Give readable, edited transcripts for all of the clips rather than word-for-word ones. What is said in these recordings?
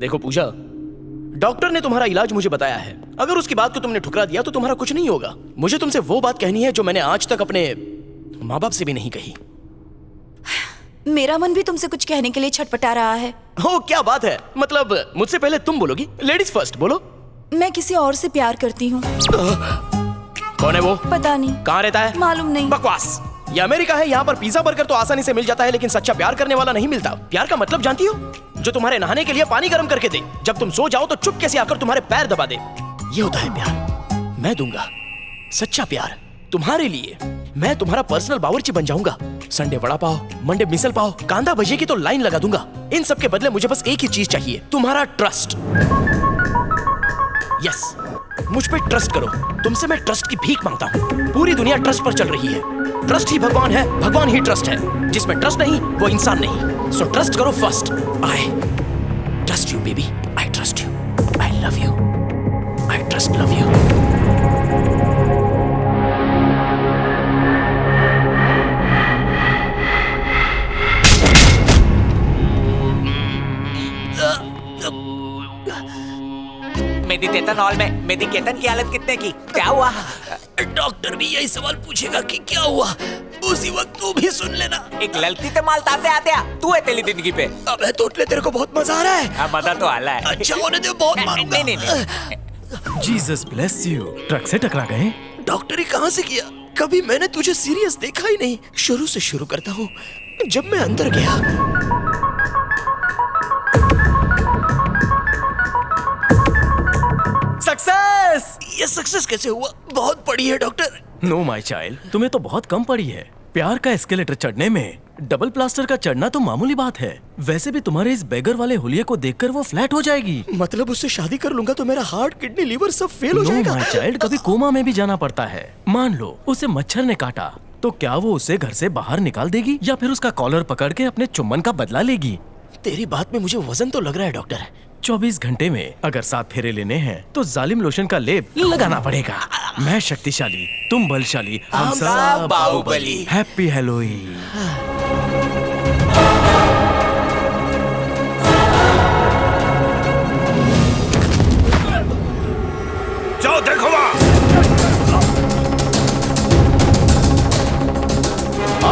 देखो पूजा, डॉक्टर ने तुम्हारा इलाज मुझे बताया है। अगर उसकी बात को तुमने ठुकरा दिया तो तुम्हारा कुछ नहीं होगा। मुझे तुमसे वो बात कहनी है जो मैंने आज तक अपने माँ बाप से भी नहीं कही। मेरा मन भी तुमसे कुछ कहने के लिए छटपटा रहा है। हो, क्या बात है? मतलब मुझसे पहले तुम बोलोगी? लेडीज फर्स्ट, बोलो। मैं किसी और से प्यार करती हूँ। कौन है वो? पता नहीं। कहाँ रहता है? मालूम नहीं। बकवास। ये अमेरिका है, यहाँ पर पिज्जा बर्गर तो आसानी से मिल जाता है, लेकिन सच्चा प्यार करने वाला नहीं मिलता। प्यार का मतलब जानती हो? जो तुम्हारे नहाने के लिए पानी गर्म करके दे, जब तुम सो जाओ तो चुपके से आकर तुम्हारे पैर दबा दे। ये होता है प्यार। मैं दूंगा सच्चा प्यार तुम्हारे लिए। मैं तुम्हारा पर्सनल बावर्ची बन जाऊंगा। संडे वड़ा पाव, मंडे मिसल पाव, कांदा भजिए की तो लाइन लगा दूंगा। इन सब के बदले मुझे बस एक ही चीज चाहिए, तुम्हारा ट्रस्ट। यस, मुझ पे ट्रस्ट करो। तुमसे मैं ट्रस्ट की भीख मांगता हूँ। पूरी दुनिया ट्रस्ट पर चल रही है। ट्रस्ट ही भगवान है, भगवान ही ट्रस्ट है। जिसमें ट्रस्ट नहीं वो इंसान नहीं। सो ट्रस्ट करो first. I trust you baby, I trust you, I love you, I trust love you. Meditation hall में मेडिकेशन की हालत कितने की? क्या हुआ? डॉक्टर भी यही सवाल पूछेगा कि क्या हुआ। उसी वक्त तू भी सुन लेना। एक लड़की ते माल ताते आते तू है तेरी जिंदगी पे। अबे तोतले, तेरे को बहुत मजा आ रहा है। हाँ, मजा तो आ रहा है। अच्छा होने दे, बहुत मारूंगा। नहीं। Jesus bless you. ट्रक से टकरा गए? डॉक्टरी कहाँ से किया? कभी मैंने तुझे सीरियस देखा ही नहीं। शुरू से शुरू करता हूँ। जब मैं अंदर गया, सक्सेस! ये सक्सेस कैसे हुआ? बहुत पड़ी है डॉक्टर। नो माय चाइल्ड, तुम्हें तो बहुत कम पड़ी है। प्यार का एस्केलेटर चढ़ने में डबल प्लास्टर का चढ़ना तो मामूली बात है। वैसे भी तुम्हारे इस बेगर वाले हुलिये को देखकर वो फ्लैट हो जाएगी। मतलब उससे शादी कर लूंगा तो मेरा हार्ट, किडनी, लीवर सब फेल हो जाएगा? नो माय चाइल्ड, कभी कोमा में भी जाना पड़ता है। मान लो उसे मच्छर ने काटा, तो क्या वो उसे घर से बाहर निकाल देगी या फिर उसका कॉलर पकड़ के अपने चुम्बन का बदला लेगी? तेरी बात में मुझे वजन तो लग रहा है डॉक्टर। 24 घंटे में अगर 7 फेरे लेने हैं तो जालिम लोशन का लेप लगाना पड़ेगा। मैं शक्तिशाली, तुम बलशाली, हम सब बाहुबली। Happy Halloween. जाओ देखो वहाँ।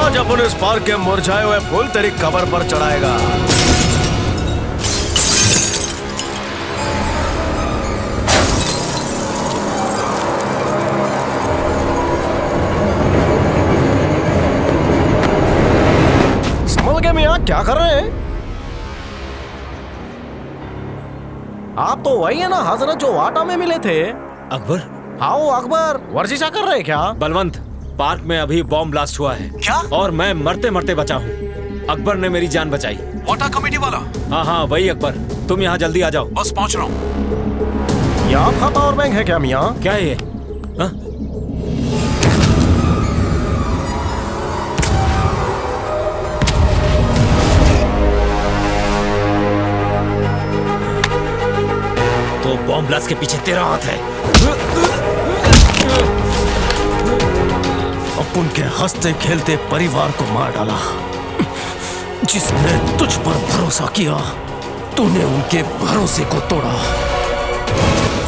आज अपन इस पार्क के मुरझाए हुए फूल तेरी कबर पर चढ़ाएगा। मियां, क्या कर रहे हैं आप? तो वही है ना हजरत जो वाटा में मिले थे? अकबर? हाँ वो अकबर। वर्जिशा कर रहे हैं क्या? बलवंत, पार्क में अभी बॉम्ब ब्लास्ट हुआ है। क्या? और मैं मरते मरते बचा हूँ। अकबर ने मेरी जान बचाई। वाटा कमेटी वाला? हाँ हाँ वही अकबर। तुम यहाँ जल्दी आ जाओ। बस पहुँच रहा हूँ। ये आप खाता और बैंक है क्या मियाँ? क्या है ये? हाँ? तो बॉम्ब ब्लास्ट के पीछे तेरा हाथ है। अपन के हंसते खेलते परिवार को मार डाला। जिसने तुझ पर भरोसा किया, तूने उनके भरोसे को तोड़ा।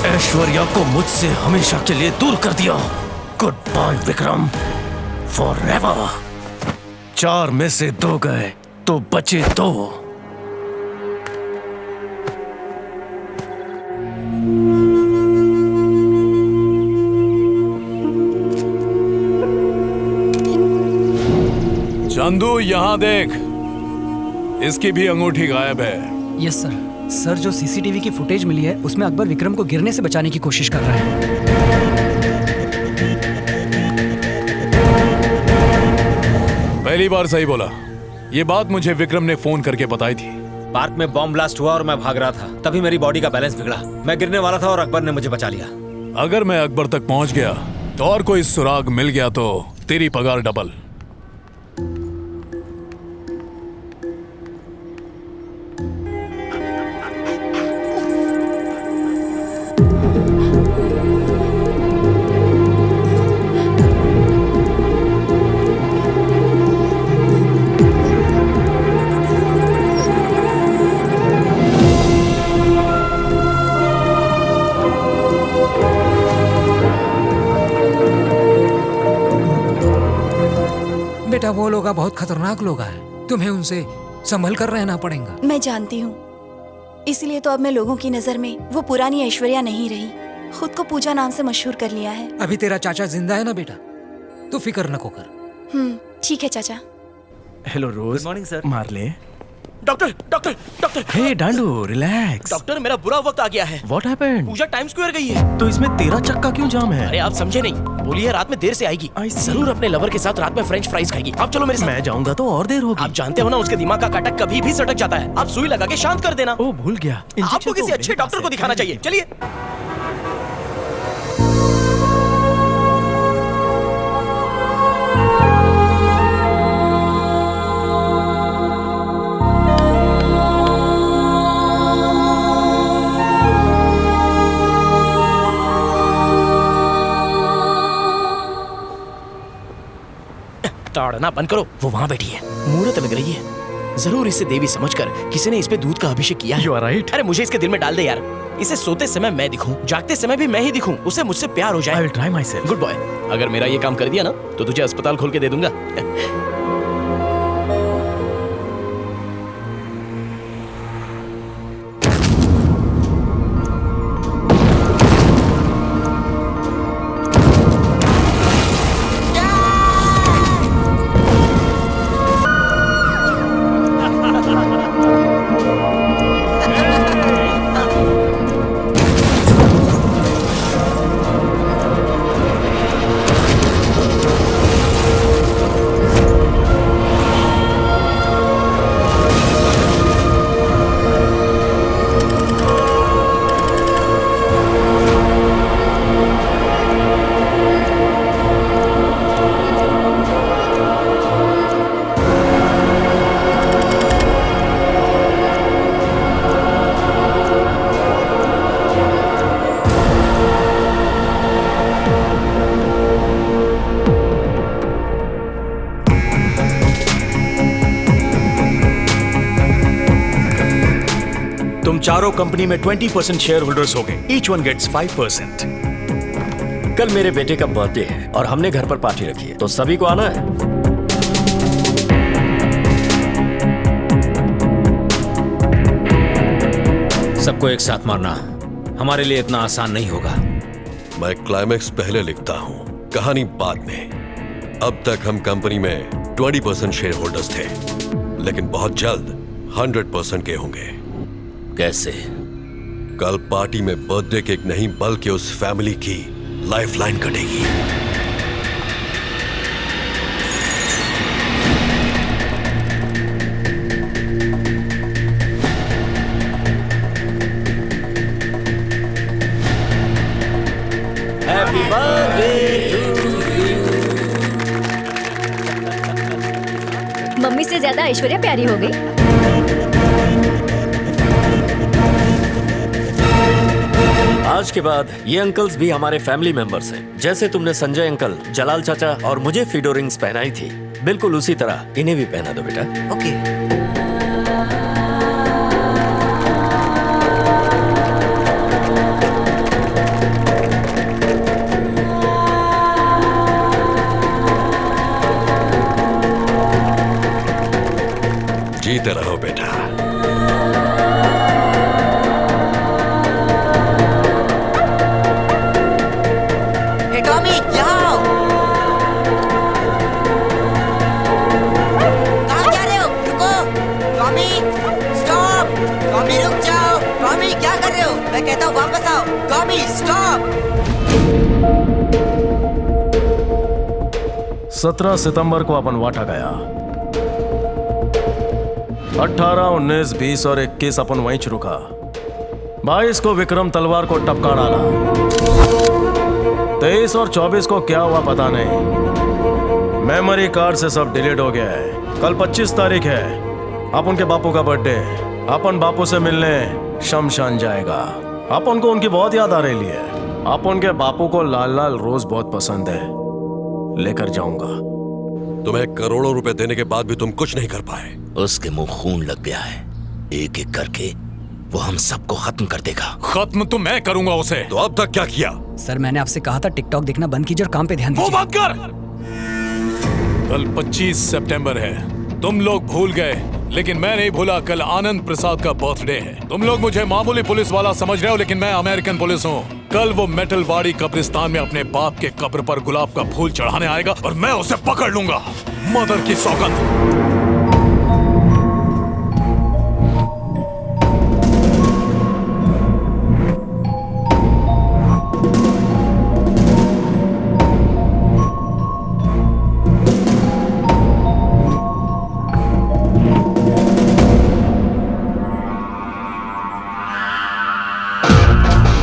ऐश्वर्या को मुझसे हमेशा के लिए दूर कर दिया। Good bye Vikram, forever. 4 में से 2 गए तो बचे 2। चंदू यहाँ देख, इसकी भी अंगूठी गायब है। Yes sir. सर जो सीसीटीवी की फुटेज मिली है उसमें अकबर विक्रम को गिरने से बचाने की कोशिश कर रहा है। पहली बार सही बोला। ये बात मुझे विक्रम ने फोन करके बताई थी। पार्क में बॉम्ब ब्लास्ट हुआ और मैं भाग रहा था, तभी मेरी बॉडी का बैलेंस बिगड़ा। मैं गिरने वाला था और अकबर ने मुझे बचा लिया। अगर मैं अकबर तक पहुंच गया तो और कोई सुराग मिल गया तो तेरी पगार डबल। बेटा वो लोग बहुत खतरनाक लोग हैं, तुम्हें उनसे संभल कर रहना पड़ेगा। मैं जानती हूँ, इसलिए तो अब मैं लोगों की नजर में वो पुरानी ऐश्वर्या नहीं रही। खुद को पूजा नाम से मशहूर कर लिया है। अभी तेरा चाचा जिंदा है ना बेटा, तू फिक्र न कर। ठीक है चाचा। Hello Rose. Morning sir. मार ले। Doctor doctor doctor. Hey Dandu, relax. Doctor मेरा बुरा वक्त आ गया है। What happened? Pooja Times Square गई है। तो इसमें तेरा चक्का क्यों जाम है? अरे आप समझे नहीं, बोली है रात में देर से आएगी। जरूर अपने लवर के साथ रात में फ्रेंच फ्राइज खाएगी। आप चलो मेरे साथ। मैं जाऊंगा तो और देर होगी। आप जानते हो ना उसके दिमाग का काटा कभी भी सटक जाता है। आप सुई लगा के शांत कर देना। ओ भूल गया, आपको किसी अच्छे डॉक्टर को दिखाना चाहिए। चलिए। ताड़ना बंद करो, वो वहां बैठी है, मुहूर्त लग रही है। जरूर इसे देवी समझकर किसी ने इस पे दूध का अभिषेक किया है। You are right. अरे मुझे इसके दिल में डाल दे यार। इसे सोते समय मैं दिखूं, जागते समय भी मैं ही दिखूं, उसे मुझसे प्यार हो I जाए। will try myself. Good boy. अगर मेरा ये काम कर दिया ना तो तुझे अस्पताल खोल के दे दूंगा। चारों कंपनी में 20% शेयर होल्डर्स हो गए। Each one gets 5%। कल मेरे बेटे का बर्थडे है और हमने घर पर पार्टी रखी है, तो सभी को आना है। सबको एक साथ मारना हमारे लिए इतना आसान नहीं होगा। मैं क्लाइमेक्स पहले लिखता हूँ, कहानी बाद में। अब तक हम कंपनी में 20% शेयर होल्डर्स थे, लेकिन बहुत जल्द 100% के होंगे। कैसे? कल पार्टी में बर्थडे केक नहीं बल्कि उस फैमिली की लाइफलाइन कटेगी। Happy birthday to you. मम्मी से ज्यादा ऐश्वर्या प्यारी हो गई। आज के बाद ये अंकल्स भी हमारे फैमिली मेंबर्स हैं। जैसे तुमने संजय अंकल, जलाल चाचा और मुझे फीडो रिंग्स पहनाई थी, बिल्कुल उसी तरह इन्हें भी पहना दो बेटा। ओके। जीते रहो बेटा। मैं कहता हूँ वापस आओ। Tommy stop. 17 सितंबर को अपन वाटा गया। 18, 19, 20 और 21 अपन वहीं रुका। 22 को विक्रम तलवार को टपका डाला। 23 और 24 को क्या हुआ पता नहीं। मेमोरी कार्ड से सब डिलीट हो गया है। कल 25 तारीख है, अपन के बापू का बर्थडे। अपन बापू से मिलने शमशान जाएगा। अपन को उनकी बहुत याद आ रही है। अपन के बापू को लाल लाल रोज बहुत पसंद है, लेकर जाऊंगा। तुम्हें करोड़ों रुपए देने के बाद भी तुम कुछ नहीं कर पाए। उसके मुंह खून लग गया है। एक एक करके वो हम सबको खत्म कर देगा। खत्म तो मैं करूंगा उसे। तो अब तक क्या किया? सर मैंने आपसे कहा था टिकटॉक देखना बंद कीजिए और काम पे ध्यान दीजिए। वो बंद कर। कल 25 सितंबर है। तुम लोग भूल गए, लेकिन मैं नहीं भूला। कल आनंद प्रसाद का बर्थडे है। तुम लोग मुझे मामूली पुलिस वाला समझ रहे हो, लेकिन मैं अमेरिकन पुलिस हूँ। कल वो मेटलवाड़ी कब्रिस्तान में अपने बाप के कब्र पर गुलाब का फूल चढ़ाने आएगा और मैं उसे पकड़ लूंगा। मदर की सौगंध।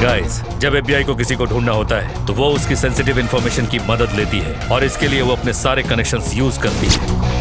गाइस, जब FBI को किसी को ढूंढना होता है तो वो उसकी सेंसिटिव इंफॉर्मेशन की मदद लेती है और इसके लिए वो अपने सारे कनेक्शंस यूज करती है।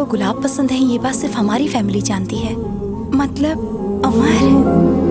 गुलाब पसंद है, ये बात सिर्फ हमारी फैमिली जानती है। मतलब अमर।